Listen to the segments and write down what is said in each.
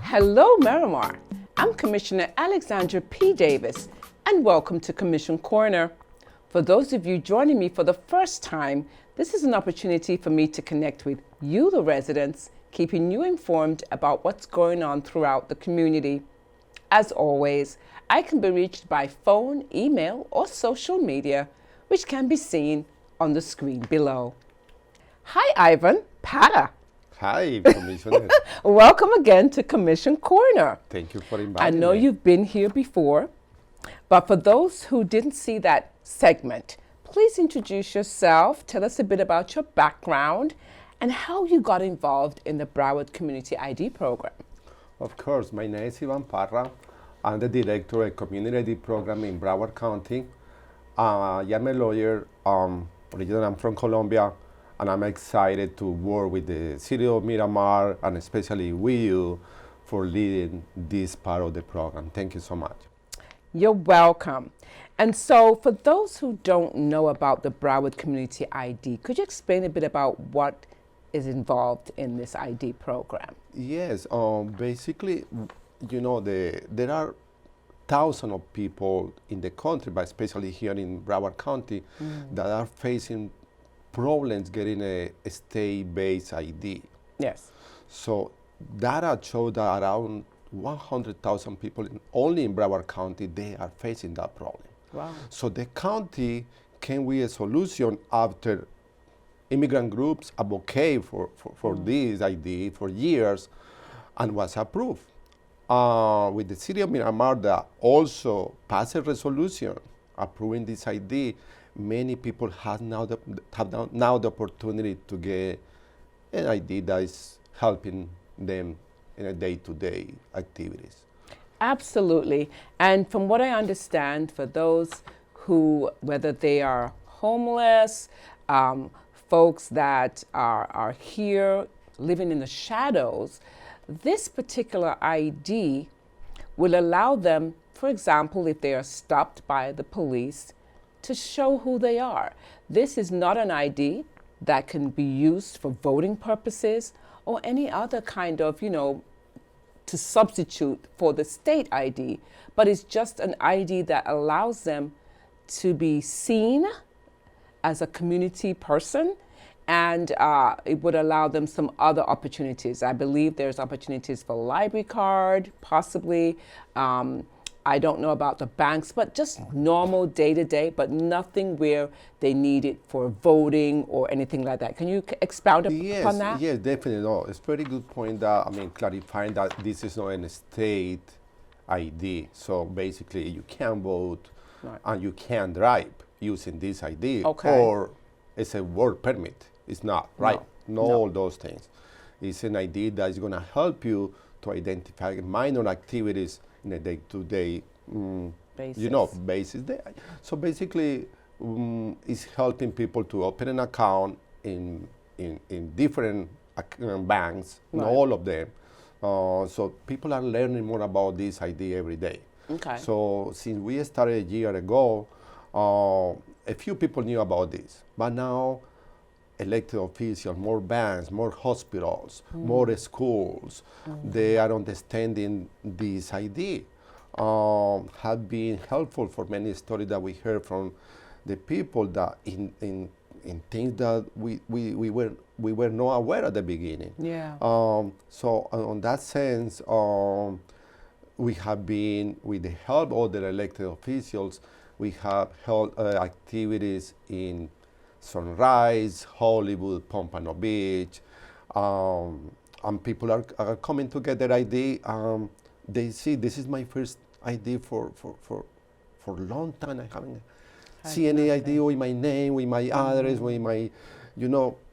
Hello, Miramar. I'm Commissioner Alexandra P. Davis, and welcome to Commission Corner. For those of you joining me for the first time, this is an opportunity for me to connect with you, the residents, keeping you informed about what's going on throughout the community. As always, I can be reached by phone, email, or social media, which can be seen on the screen below. Hi, Ivan. Pata. Hi, Commissioner. Welcome again to Commission Corner. Thank you for inviting me. I know you've been here before, but for those who didn't see that segment, please introduce yourself, tell us a bit about your background, and how you got involved in the Broward Community ID program. Of course, my name is Ivan Parra. I'm the director of Community ID program in Broward County. I am a lawyer. Originally, I'm from Colombia, and I'm excited to work with the City of Miramar, and especially with you for leading this part of the program. Thank you so much. You're welcome. And so for those who don't know about the Broward Community ID, could you explain a bit about what is involved in this ID program? Yes, basically, you know, there are thousands of people in the country, but especially here in Broward County, that are facing problems getting a state-based ID. Yes. So data show that around 100,000 people only in Broward County, they are facing that problem. Wow. So the county came with a solution after immigrant groups advocate for this ID for years and was approved. With the City of Miramar that also passed a resolution approving this ID, many people have now the opportunity to get an ID that is helping them in a day-to-day activities. Absolutely. And from what I understand, for those who, whether they are homeless, folks that are here living in the shadows, this particular ID will allow them, for example, if they are stopped by the police, to show who they are. This is not an ID that can be used for voting purposes or any other kind of, to substitute for the state ID, but it's just an ID that allows them to be seen as a community person, and it would allow them some other opportunities. I believe there's opportunities for library card, possibly. I don't know about the banks, but just normal day-to-day, but nothing where they need it for voting or anything like that. Can you expound upon that? Yes, definitely. No, it's a very good point that, clarifying that this is not a state ID. So basically you can vote and you can drive using this ID. Okay. Or it's a work permit. It's not, right? No, all those things. It's an ID that is going to help you to identify minor activities in a day-to-day basis. So basically, it's helping people to open an account in different banks, not all of them. So people are learning more about this ID every day. Okay. So since we started a year ago, a few people knew about this, but now elected officials, more banks, more hospitals, more schools, they are understanding this ID. Have been helpful for many stories that we heard from the people that in things that we were not aware at the beginning. Yeah. So on that sense, we have been, with the help of the elected officials, we have held activities in Sunrise, Hollywood, Pompano Beach, and people are coming to get their ID. They see this is my first ID for a long time. I haven't seen any ID with my name, with my address, with my,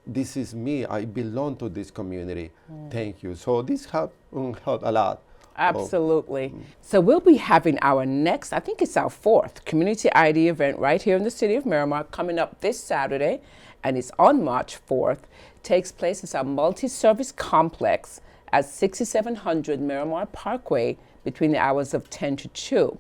this is me. I belong to this community. Thank you. So this helped a lot. Absolutely. So we'll be having our next, I think it's our 4th Community ID event right here in the City of Miramar coming up this Saturday, and it's on March 4th. Takes place at our multi-service complex at 6700 Miramar Parkway between the hours of 10 to 2.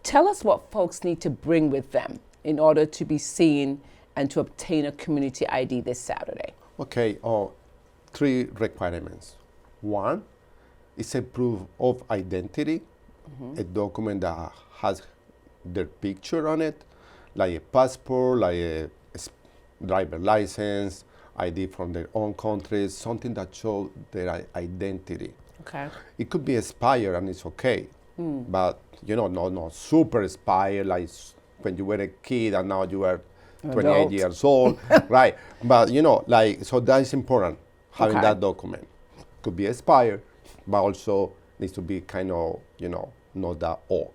Tell us what folks need to bring with them in order to be seen and to obtain a community ID this Saturday. Okay, 3 requirements. 1, It's a proof of identity, a document that has their picture on it, like a passport, like a driver license, ID from their own countries, something that shows their identity. Okay. It could be expired and it's okay, but no super expired like when you were a kid and now you are 28 Adult. years old, right? But so that is important, having Okay. that document. Could be expired, but also needs to be kind of, not that old.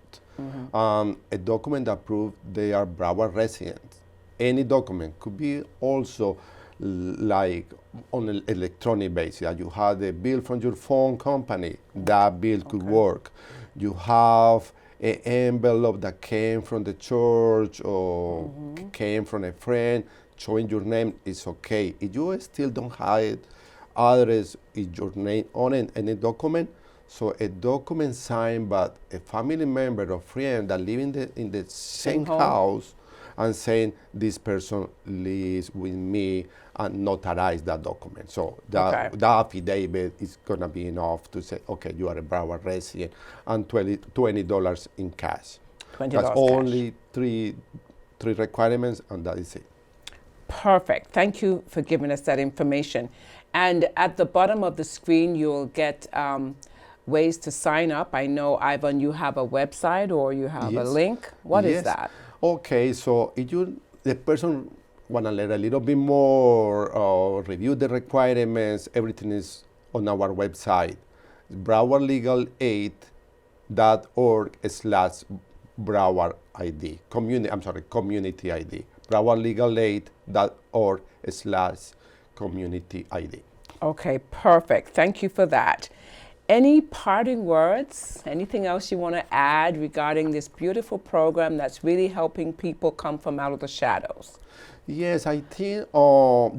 A document that proves they are Broward residents. Any document could be also like on an electronic basis. That you have the bill from your phone company, that bill could work. You have an envelope that came from the church or came from a friend showing your name, is okay. If you still don't have address, is your name on any document, so a document signed by a family member or friend that live in the same home. house and saying this person lives with me and notarize that document. So that affidavit is gonna be enough to say, okay, you are a Broward resident, and $20 in cash. $20 That's cash. only three requirements, and that is it. Perfect. Thank you for giving us that information. And at the bottom of the screen, you'll get ways to sign up. I know, Ivan, you have a website or you have a link. What is that? Okay, so if the person want to learn a little bit more, review the requirements, everything is on our website, browardlegal8.org/Broward ID, community ID, browardlegal8.org/community ID. Okay, perfect. Thank you for that. Any parting words? Anything else you want to add regarding this beautiful program that's really helping people come from out of the shadows? Yes, I think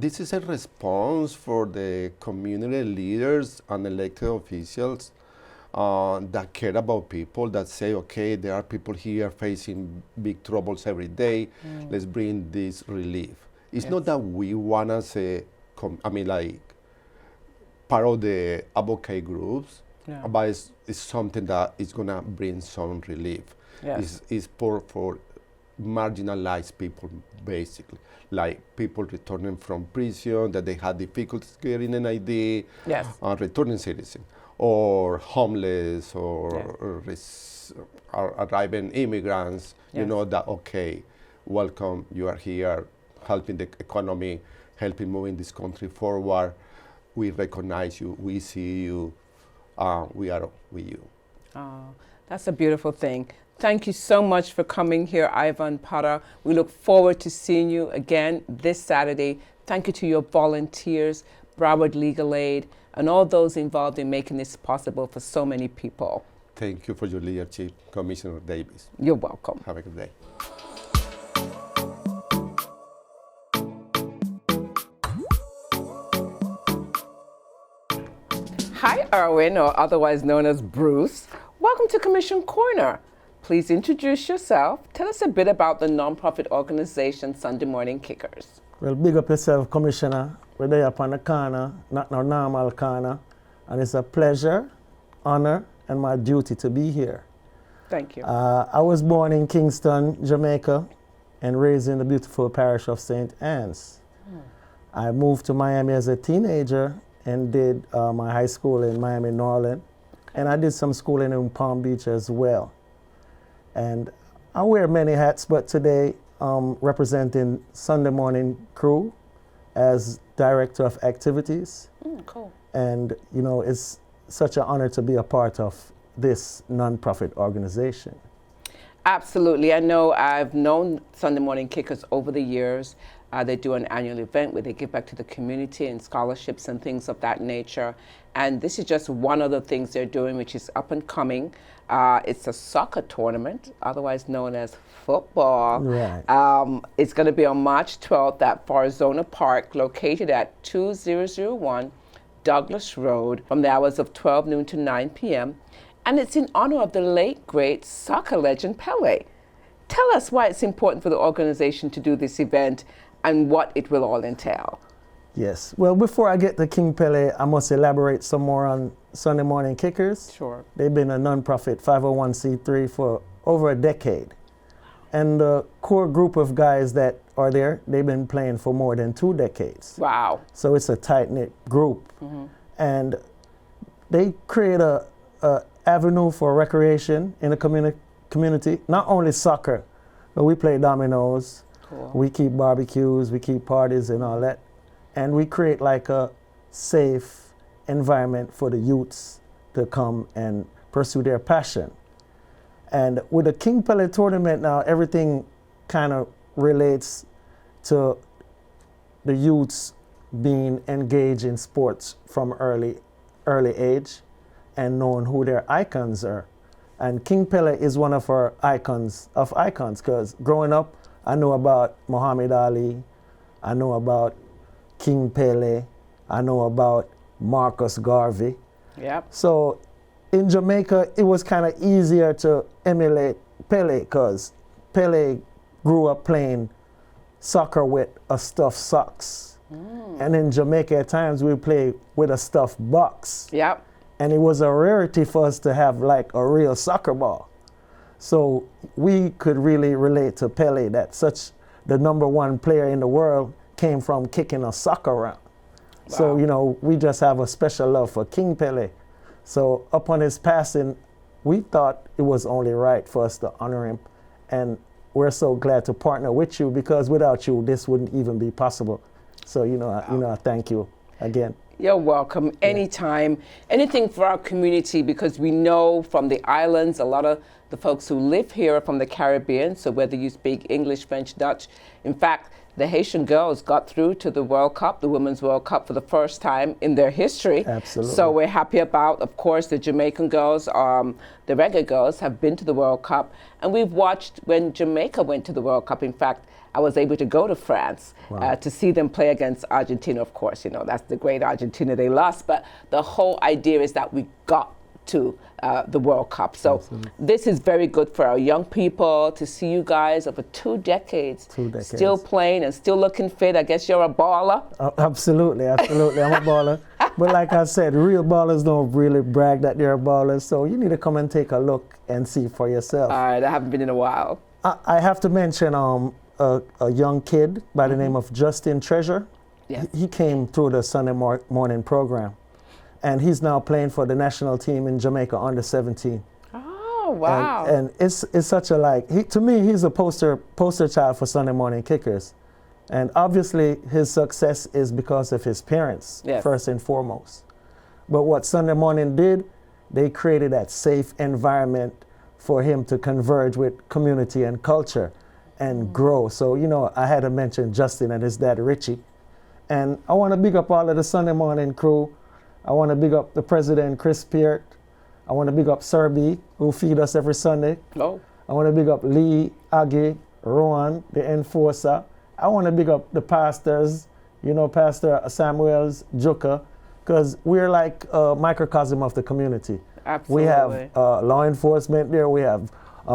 this is a response for the community leaders and elected officials that care about people, that say, okay, there are people here facing big troubles every day. Let's bring this relief. It's not that we want to say, part of the advocate groups, but it's something that is going to bring some relief. Yes. It's for marginalized people, basically, like people returning from prison, that they had difficulties getting an ID, returning citizen, or homeless, or arriving immigrants, that, okay, welcome, you are here, helping the economy, helping moving this country forward. We recognize you, we see you, we are with you. Oh, that's a beautiful thing. Thank you so much for coming here, Ivan Potter. We look forward to seeing you again this Saturday. Thank you to your volunteers, Broward Legal Aid, and all those involved in making this possible for so many people. Thank you for your leadership, Commissioner Davis. You're welcome. Have a good day. Hi, Erwin, or otherwise known as Bruce. Welcome to Commission Corner. Please introduce yourself. Tell us a bit about the nonprofit organization Sunday Morning Kickers. Well, big up yourself, Commissioner. We're there upon the corner, not no normal corner, and it's a pleasure, honor, and my duty to be here. Thank you. I was born in Kingston, Jamaica, and raised in the beautiful parish of St. Anne's. I moved to Miami as a teenager and did my high school in Miami, New Orleans, and I did some schooling in Palm Beach as well. And I wear many hats, but today representing Sunday Morning Crew as Director of Activities. Cool. And it's such an honor to be a part of this nonprofit organization. Absolutely. I know I've known Sunday Morning Kickers over the years. They do an annual event where they give back to the community and scholarships and things of that nature. And this is just one of the things they're doing, which is up and coming. It's a soccer tournament, otherwise known as football. Right. It's going to be on March 12th at Farzona Park, located at 2001 Douglas Road, from the hours of 12 noon to 9 p.m. And it's in honor of the late, great soccer legend Pelé. Tell us why it's important for the organization to do this event and what it will all entail. Yes. Well, before I get to King Pele, I must elaborate some more on Sunday Morning Kickers. Sure. They've been a nonprofit 501c3 for over a decade. And the core group of guys that are there, they've been playing for more than 2 decades. Wow. So it's a tight-knit group. And they create a avenue for recreation in the community. Not only soccer, but we play dominoes, we keep barbecues, we keep parties and all that. And we create like a safe environment for the youths to come and pursue their passion. And with the King Pele tournament now, everything kind of relates to the youths being engaged in sports from early age and knowing who their icons are. And King Pele is one of our icons, because growing up, I know about Muhammad Ali, I know about King Pele, I know about Marcus Garvey. Yep. So in Jamaica, it was kind of easier to emulate Pele because Pele grew up playing soccer with a stuffed socks. And in Jamaica, at times, we play with a stuffed box. Yep. And it was a rarity for us to have like a real soccer ball. So we could really relate to Pele, that the #1 player in the world came from kicking a soccer around. Wow. So, you know, we just have a special love for King Pele. So upon his passing, we thought it was only right for us to honor him. And we're so glad to partner with you, because without you, this wouldn't even be possible. So, I thank you again. You're welcome anytime. Anything for our community, because we know from the islands, a lot of the folks who live here are from the Caribbean. So whether you speak English, French, Dutch, in fact, the Haitian girls got through to the World Cup, the Women's World Cup, for the first time in their history. Absolutely. So we're happy about, of course, the Jamaican girls, the reggae girls have been to the World Cup. And we've watched when Jamaica went to the World Cup. In fact, I was able to go to France to see them play against Argentina, of course. You know, that's the great Argentina. They lost. But the whole idea is that we got to the World Cup. So this is very good for our young people to see you guys over 2 decades, still playing and still looking fit. I guess you're a baller. Absolutely. I'm a baller. But like I said, real ballers don't really brag that they're ballers. So you need to come and take a look and see for yourself. All right, I haven't been in a while. I have to mention a young kid by the name of Justin Treasure. Yes. He came through the Sunday morning program. And he's now playing for the national team in Jamaica under 17. Oh, wow. And it's such a to me, he's a poster child for Sunday Morning Kickers. And obviously his success is because of his parents, first and foremost. But what Sunday Morning did, they created that safe environment for him to converge with community and culture and grow. So, I had to mention Justin and his dad, Richie. And I want to big up all of the Sunday Morning crew. I want to big up the president, Chris Peart. I want to big up Serby, who feed us every Sunday. Oh. I want to big up Lee, Aggie, Rowan, the enforcer. I want to big up the pastors, Pastor Samuels, Joka, because we're like a microcosm of the community. Absolutely. We have law enforcement there, we have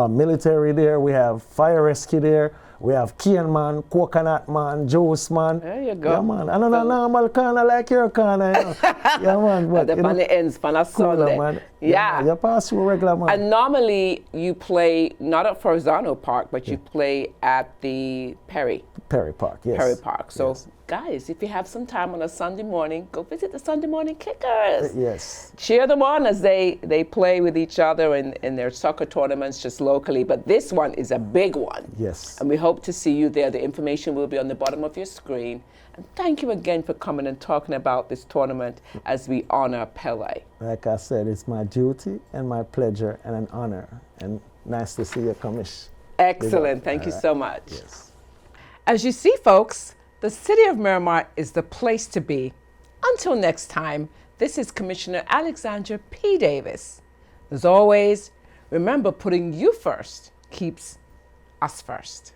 military there, we have fire rescue there, we have Kian man, Coconut man, Juice man. There you go. Yeah, man. I don't know normal corner like your corner. Yeah, man. But, the funny ends, on a Sunday. Man. Yeah. You pass through regular, man. And normally you play not at Forzano Park, but you play at the Perry Park, yes. Perry Park. So, guys, if you have some time on a Sunday morning, go visit the Sunday Morning Kickers. Yes. Cheer them on as they play with each other in their soccer tournaments just locally. But this one is a big one. Yes. And we hope to see you there. The information will be on the bottom of your screen. And thank you again for coming and talking about this tournament as we honor Pele. Like I said, it's my duty and my pleasure and an honor. And nice to see you, Commish. Excellent. Thank you so much. Yes. As you see, folks, the City of Miramar is the place to be. Until next time, this is Commissioner Alexandra P. Davis. As always, remember, putting you first keeps us first.